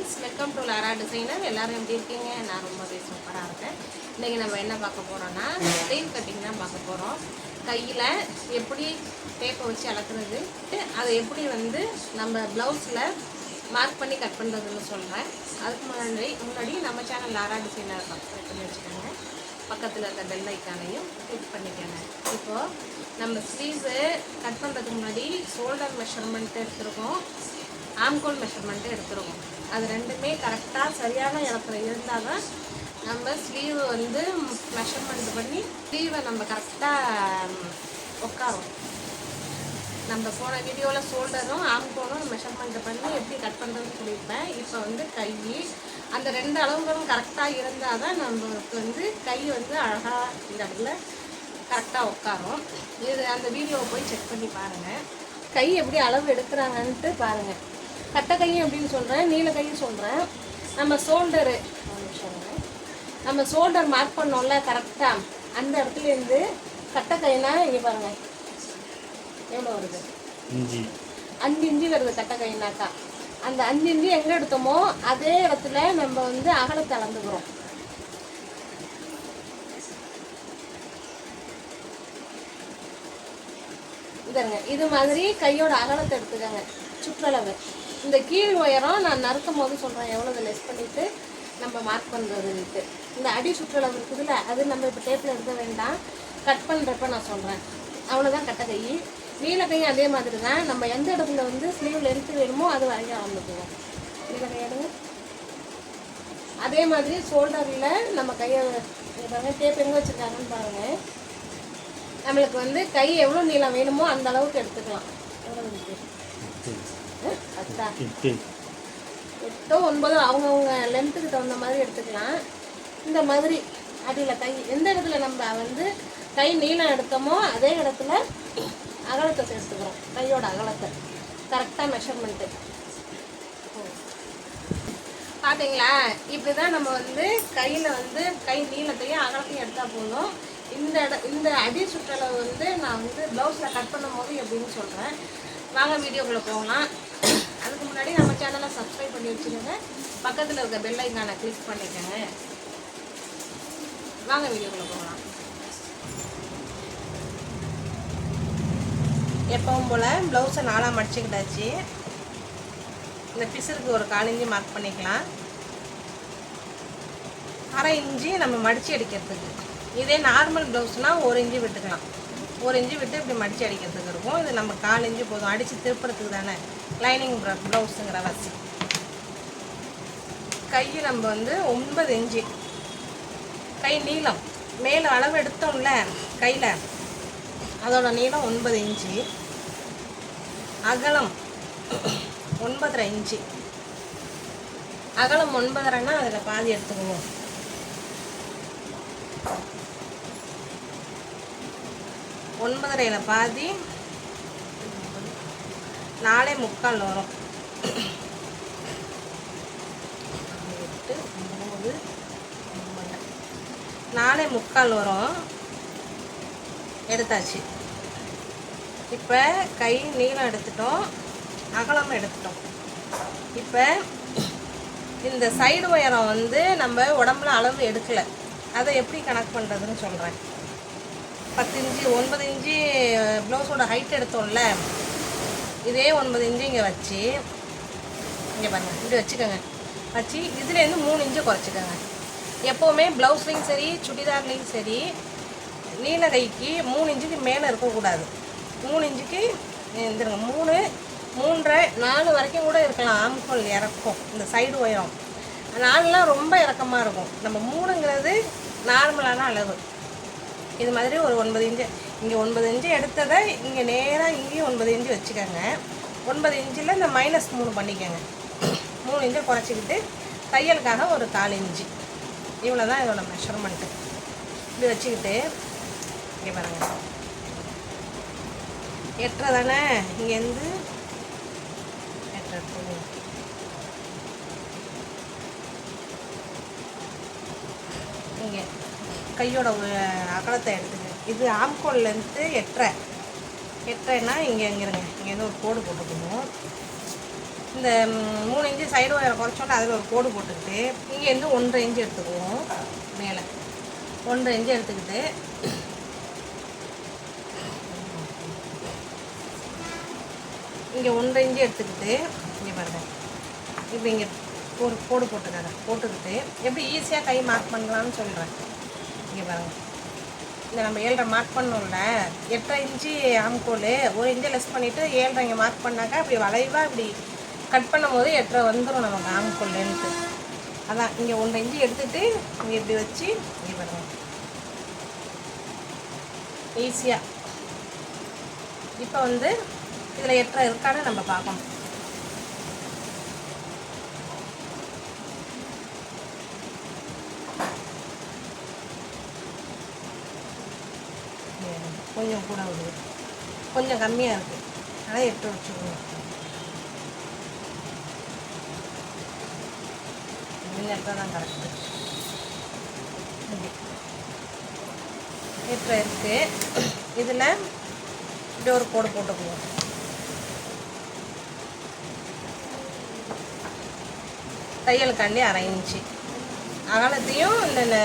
Friends, welcome to Lara designer. எல்லாரும் எப்படி இருக்கீங்க? நான் ரொம்பவே சூப்பராக இருக்கேன். இன்றைக்கி நம்ம என்ன பார்க்க போகிறோன்னா ஸ்லீவ் கட்டிங் தான் பார்க்க போகிறோம். கையில் எப்படி டேப்பை வச்சு அளக்குறது, அதை எப்படி வந்து நம்ம ப்ளவுஸில் மார்க் பண்ணி கட் பண்ணுறதுன்னு சொல்கிறேன். அதுக்கு முன்னாடி நம்ம சேனல் லாரா டிசைனர் சப்ஸ்கிரைப் பண்ணி வச்சுக்கோங்க. பக்கத்தில் இருக்க பெல் ஐக்கானையும் கிளிக் பண்ணிக்கோங்க. இப்போது நம்ம ஸ்லீவ்ஸு கட் பண்ணுறதுக்கு முன்னாடி ஷோல்டர் மெஷர்மெண்ட்டு எடுத்துருக்கோம், ஆம்கோல் மெஷர்மெண்ட்டு எடுத்துருக்கோம். அது ரெண்டுமே கரெக்டாக சரியான இடத்துல இருந்தால் தான் நம்ம ஸ்லீவ் வந்து மெஷர்மெண்ட் பண்ணி ஸ்லீவை நம்ம கரெக்டாக உட்காரும். நம்ம போன வீடியோவில் ஷோல்டரும் ஆம்கோலும் மெஷர்மெண்ட் பண்ணி எப்படி கட் பண்ணுறதுன்னு சொல்லியிருப்பேன். இப்போ வந்து கை, அந்த ரெண்டு அளவுகளும் கரெக்டாக இருந்தால் தான் நம்மளுக்கு வந்து கை வந்து அழகாக இந்த இடத்துல கரெக்டாக உட்காரும். இது அந்த வீடியோவை போய் செக் பண்ணி பாருங்கள். கை எப்படி அளவு எடுக்கிறாங்கன்ட்டு பாருங்கள். கட்டை கையும் எப்படின்னு சொல்கிறேன், நீல கையும் சொல்கிறேன். நம்ம ஷோல்டர் மார்க் பண்ணோம்ல கரெக்டாக, அந்த இடத்துலேருந்து கட்டை கைனா இங்கே பாருங்கள் எவ்வளோ வருது, 5 இன்ச்சு வருது கட்டை கைனாக்கா. அந்த 5 இன்ச்சு எங்கே எடுத்தோமோ அதே இடத்துல நம்ம வந்து அகலத்தை அளந்துக்கிறோம். இதுங்க இது மாதிரி கையோட அகலத்தை எடுத்துக்கோங்க, சுற்றளவு. இந்த கீழ் உயரம் நான் நறுக்கும் போது சொல்கிறேன் எவ்வளோ லெஸ் பண்ணிவிட்டு நம்ம மார்க் பண்ணுறதுன்ட்டு. இந்த அடி சுற்றளவு இருக்குதுல்ல, அது நம்ம இப்போ டேப்பில் எடுக்க வேண்டாம், கட் பண்ணுறப்ப நான் சொல்கிறேன். அவ்வளோதான் கட்டை கை. நீல கையும் அதே மாதிரி தான். நம்ம எந்த இடத்துல வந்து ஸ்லீவ் லென்த்து வேணுமோ அது வரைக்கும் அளந்துக்குவோம். நீல கை எடுங்க. அதே மாதிரி ஷோல்டரில் நம்ம கையை பாருங்க, டேப் எங்கே வச்சுருக்காங்கன்னு பாருங்கள். நம்மளுக்கு வந்து கை எவ்வளோ நீளம் வேணுமோ அந்த அளவுக்கு எடுத்துக்கலாம். எவ்வளோ இருக்குது? 8 8 9 அவங்கவுங்க லென்த்துக்கு தகுந்த மாதிரி எடுத்துக்கலாம். இந்த மாதிரி அடியில் கை எந்த இடத்துல நம்ம வந்து கை நீளம் எடுத்தோமோ அதே இடத்துல அகலத்தை எடுத்துக்கிறோம். கையோட அகலத்தை கரெக்டாக மெஷர்மெண்ட்டு பார்த்தீங்களா? இப்படி தான் நம்ம வந்து கையில் வந்து கை நீளத்தையும் அகலத்தையும் எடுத்தால் போதும். இந்த அடி சுற்றளவு வந்து நான் வந்து ப்ளவுஸில் கட் பண்ணும் போது எப்படின்னு சொல்கிறேன். வாங்க வீடியோக்குள்ளே போகலாம். அதுக்கு முன்னாடி நம்ம சேனலை சப்ஸ்கிரைப் பண்ணி வச்சுக்கோங்க, பக்கத்தில் இருக்க பெல் ஐக்கானை கிளிக் பண்ணிக்கோங்க. வாங்க வீடியோக்குள்ளே போகலாம். எப்பவும் போல் ப்ளவுஸை 4ஆக மடிச்சுக்கிட்டாச்சு. இந்த பிசருக்கு ஒரு 1/4 இன்ச்சு மார்க் பண்ணிக்கலாம். 1/2 இன்ச்சு நம்ம மடித்து அடிக்கிறதுக்கு. இதே நார்மல் ப்ளவுஸ்னால் 1 இன்ச்சு விட்டுக்கலாம். 1 இன்ச்சு விட்டு இப்படி மடித்து அடிக்கிறதுக்கு இருக்கும். இது நம்ம 4 இன்ச்சு போதும், அடித்து திருப்புறதுக்கு தானே லைனிங் ப்ளவுஸுங்கிற வசி. கை நம்ம வந்து 9 இன்ச்சு கை நீளம். மேலே அளவு எடுத்தோம்ல கையில், அதோட நீளம் 9 இன்ச்சு. அகலம் 9.5 இன்ச்சு. அகலம் 9.5ன்னா அதில் பாதி எடுத்துக்குவோம். 9.5 பாதி 4.75 வரும். 8 9 4.75 வரும். எடுத்தாச்சு. இப்போ கை நீளம் எடுத்துட்டோம், அகலம் எடுத்துட்டோம். இப்போ இந்த சைடு உயரம் வந்து நம்ம உடம்புல அளவு எடுக்கலை, அதை எப்படி கணக்கு பண்ணுறதுன்னு சொல்கிறேன். 10 இன்ச்சு 9 இன்ச்சு ப்ளவுஸோட ஹைட் எடுத்தோம்ல, இதே 9 இன்ச்சு இங்கே வச்சு, இங்கே பாருங்கள் இப்படி வச்சுக்கோங்க. வச்சு இதுலேருந்து 3 இன்ச்சு குறைச்சிக்கோங்க. எப்போவுமே ப்ளவுஸ்லேயும் சரி சுடிதார்லேயும் சரி நீல கைக்கு 3 இன்ச்சுக்கு மேலே இருக்கக்கூடாது. 3 இன்ச்சுக்கு இருந்துருங்க. 3 3.5 4 வரைக்கும் கூட இருக்கலாம். ஆம்கோல் இறக்கும் இந்த சைடு உயரம். 4லாம் ரொம்ப இறக்கமாக இருக்கும். நம்ம 3ங்கிறது நார்மலான அளவு. இது மாதிரி ஒரு 9 இன்ச்சு இங்கே 9 இன்ச்சு எடுத்ததை இங்கே நேராக இங்கேயும் 9 இன்ச்சு வச்சுக்கோங்க. 9 இன்ச்சில் இந்த -3 பண்ணிக்கோங்க. 3 இன்ச்சை குறைச்சிக்கிட்டு தையலுக்காக ஒரு 1/4 இன்ச்சு. இவ்வளோ தான் இதோட மெஷர்மெண்ட்டு. இப்படி வச்சுக்கிட்டு இங்கே பாருங்கள், 8.5 தானே, இங்கேருந்து 8.5 இங்கே கையோட அகலத்தை எடுத்துங்க. இது ஆம்கோல்லேருந்து 8.5 8.5ன்னா இங்கே இருங்க, இங்கேருந்து ஒரு கோடு போட்டுக்கணும். இந்த 3 இன்ச்சு சைடு ஒயரை குறைச்சோன்னா அதில் ஒரு கோடு போட்டுக்கிட்டு இங்கேருந்து 1.5 இன்ச்சு எடுத்துக்குவோம். மேலே 1.5 இன்ச்சு எடுத்துக்கிட்டு இங்கே 1.5 இன்ச்சு எடுத்துக்கிட்டு இங்கே பாருங்கள், இப்போ இங்கே ஒரு கோடு போட்டுக்கிட்டு எப்படி ஈஸியாக கை மார்க் பண்ணலான்னு சொல்கிறேன். இங்கே பாருங்கள், இந்த நம்ம 7.5 மார்க் பண்ணோம்ல, 8.5 இன்ச்சு ஆம்கோல் 1 இன்ச்சு லெஸ் பண்ணிவிட்டு 7.5 இங்கே மார்க் பண்ணாக்கா இப்படி வளைவாக இப்படி கட் பண்ணும் போது 8.5 வந்துடும் நமக்கு ஆம்கோல் லென்த்து. அதான் இங்கே 1.5 இன்ச்சு எடுத்துகிட்டு இங்கே இப்படி வச்சு இங்கே பாருங்கள் ஈஸியாக. இப்போ வந்து இதில் 8.5 இருக்கான்னு நம்ம பார்க்கணும். கொஞ்சம் கூட வருது, கொஞ்சம் கம்மியாக இருக்குது, ஆனால் 8 வச்சுக்கணும். இந்த இடத்துல தான் கரெக்டு. இப்படி 8 இருக்குது. இதில் இப்படி ஒரு கோடு போட்டுக்குவோம். தையலுக்காண்டி 1/2 இன்ச்சு அகலத்தையும் இந்த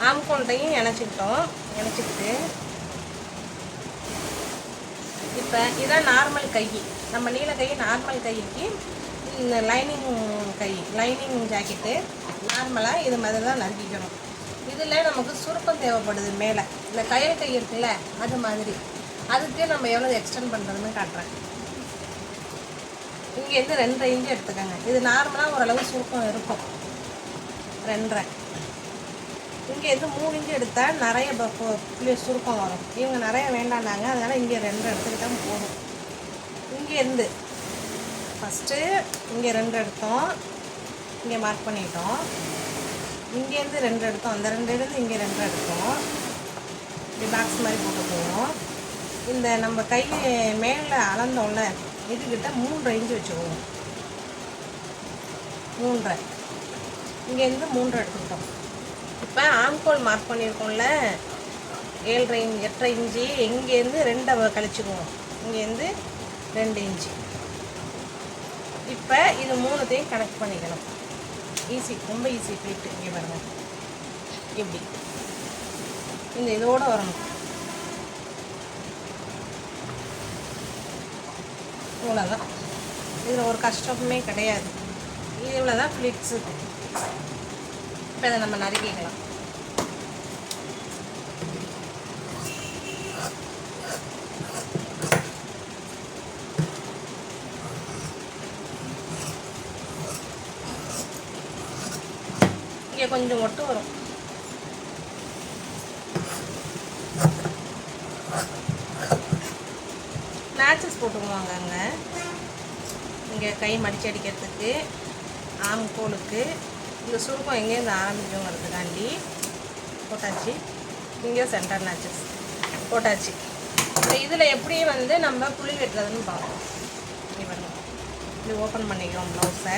ஆம்கோல்ட்டையும் இணைச்சிக்கிட்டு இப்போ இதான் நார்மல் கை. நம்ம நீல கை நார்மல் கைக்கு இந்த லைனிங் ஜாக்கெட்டு நார்மலாக இது மாதிரி தான் நறுக்கிக்கணும். இதில் நமக்கு சுருக்கம் தேவைப்படுது. மேலே இந்த கயல் கை இருக்குல்ல, அது மாதிரி அதுக்கு நம்ம எவ்வளோ எக்ஸ்டெண்ட் பண்ணுறதுன்னு காட்டுறேன். இங்கேருந்து 2.5 இன்ச்சு எடுத்துக்கோங்க. இது நார்மலாக ஓரளவு சுருக்கம் இருக்கும் 2.5. இங்கேருந்து 3 இன்ச்சு எடுத்தால் நிறைய சுருக்கம் வரும். இவங்க நிறைய வேண்டாண்டாங்க, அதனால் இங்கே 2 எடுத்துக்கிட்டால் போதும். இங்கேருந்து ஃபஸ்ட்டு இங்கே 2 எடுத்தோம், இங்கே மார்க் பண்ணிட்டோம். இங்கேருந்து 2 எடுத்தோம், அந்த 2 இருந்து இங்கே 2 எடுத்தோம். இப்படி பாக்ஸ் மாதிரி போட்டு போவோம். இந்த நம்ம கை மேலே அளந்தோம்ல, இதுக்கிட்ட 3.5 இன்ச்சு வச்சுக்குவோம். 3.5 இங்கேருந்து 3 எடுத்துக்கிட்டோம். இப்போ ஆம்கோல் மார்க் பண்ணியிருக்கோம்ல 8.5 இன்ச்சு, இங்கேருந்து 2 கழிச்சுக்குவோம். இங்கேருந்து 2 இன்ச்சு. இப்போ இது 3த்தையும் கனெக்ட் பண்ணிக்கணும். ஈஸி, ரொம்ப ஈஸி ஃபிட். இங்கே பாருங்கள், இப்படி இந்த இதோடு வரணும். இவ்வளோதான், இதில் ஒரு கஷ்டமே கிடையாது. இவ்வளோ தான் ஃப்ளிட்ஸு. இப்போ இதை நம்ம நறுக்கிக்கலாம். இங்கே கொஞ்சம் ஒட்டு வரும். மேட்சஸ் போட்டுக்குவாங்க அங்கே. இங்கே கை மடிச்சு அடிக்கிறதுக்கு, ஆம்கோலுக்கு இந்த சுருக்கம் எங்கேருந்து ஆரம்பிக்குங்கிறதுக்காண்டி போட்டாச்சு. இங்கே சென்டர் மேட்சஸ் போட்டாச்சு. இப்போ இதில் எப்படி வந்து நம்ம புள்ளி வெட்டுறதுன்னு பார்ப்போம். இப்படி பண்ணுவோம், இப்படி ஓப்பன் பண்ணிக்கிறோம் ப்ளவுஸை.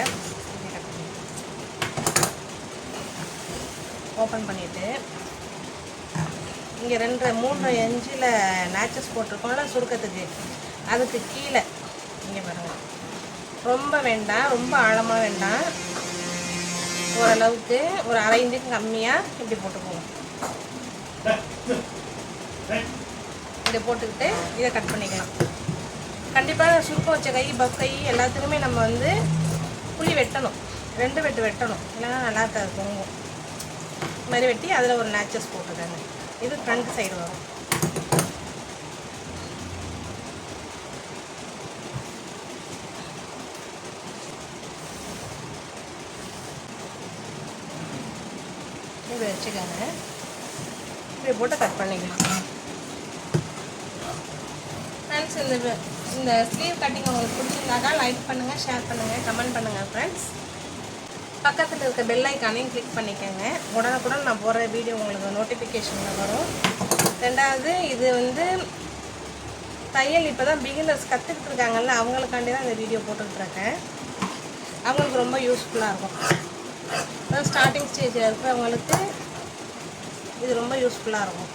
ஓப்பன் பண்ணிவிட்டு இங்கே 3 இன்ச்சில் மேட்சஸ் போட்டிருக்கோம்ல சுருக்கத்துக்கு, அதுக்கு கீழே இங்கே பாருங்கள், ரொம்ப வேண்டாம், ரொம்ப ஆழமாக வேண்டாம், ஓரளவுக்கு ஒரு 1/2 இன்ச்சுக்கு கம்மியாக இப்படி போட்டுக்குவோம். இப்படி போட்டுக்கிட்டு இதை கட் பண்ணிக்கலாம். கண்டிப்பாக சுருக்கம் வச்ச கை, பஃப் கை எல்லாத்துக்குமே நம்ம வந்து புள்ளி வெட்டணும். 2 வெட்டு வெட்டணும், இல்லைன்னா நல்லா இருக்காது, பொங்கும். இது மாதிரி வெட்டி அதில் ஒரு நேச்சஸ் போட்டுருக்காங்க. இது ஃப்ரண்ட் சைடு வரும். இப்படி வச்சுக்கோங்க. இப்படி போட்டு கட் பண்ணிக்கலாம். ஃப்ரெண்ட்ஸ், இந்த ஸ்லீவ் கட்டிங் உங்களுக்கு பிடிச்சிருந்தாக்கா லைக் பண்ணுங்கள், ஷேர் பண்ணுங்கள், கமெண்ட் பண்ணுங்கள். ஃப்ரெண்ட்ஸ், பக்கத்தில் இருக்க பெல் ஐக்கானையும் கிளிக் பண்ணிக்கோங்க. உடனுக்குடன் நான் போடுற வீடியோ உங்களுக்கு நோட்டிஃபிகேஷனில் வரும். 2வது, இது வந்து தையல் இப்போ தான் பிகினர்ஸ் கற்றுக்கிட்டு இருக்காங்கல்ல, அவங்களுக்காண்டி தான் இந்த வீடியோ போட்டுக்கிட்டுருக்கேன். அவங்களுக்கு ரொம்ப யூஸ்ஃபுல்லாக இருக்கும். அதான் ஸ்டார்டிங் ஸ்டேஜில் இருக்கிறவங்களுக்கு இது ரொம்ப யூஸ்ஃபுல்லாக இருக்கும்.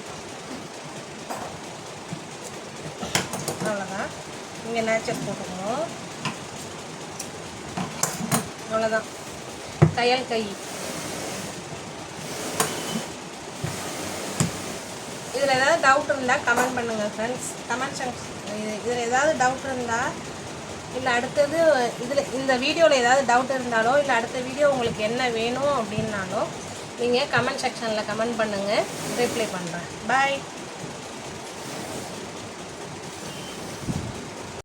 அவ்வளோதான். இங்கே நேச்சர் போட்டுக்கணும். அவ்வளோதான். தையல் கை. இதில் ஏதாவது டவுட் இருந்தால் கமெண்ட் பண்ணுங்கள் ஃப்ரெண்ட்ஸ். இதில் ஏதாவது டவுட் இருந்தால், இல்லை அடுத்தது இந்த வீடியோவில் ஏதாவது டவுட் இருந்தாலோ, இல்லை அடுத்த வீடியோ உங்களுக்கு என்ன வேணும் அப்படின்னாலோ நீங்கள் கமெண்ட் செக்ஷனில் கமெண்ட் பண்ணுங்கள், ரிப்ளை பண்ணுறேன். பாய்.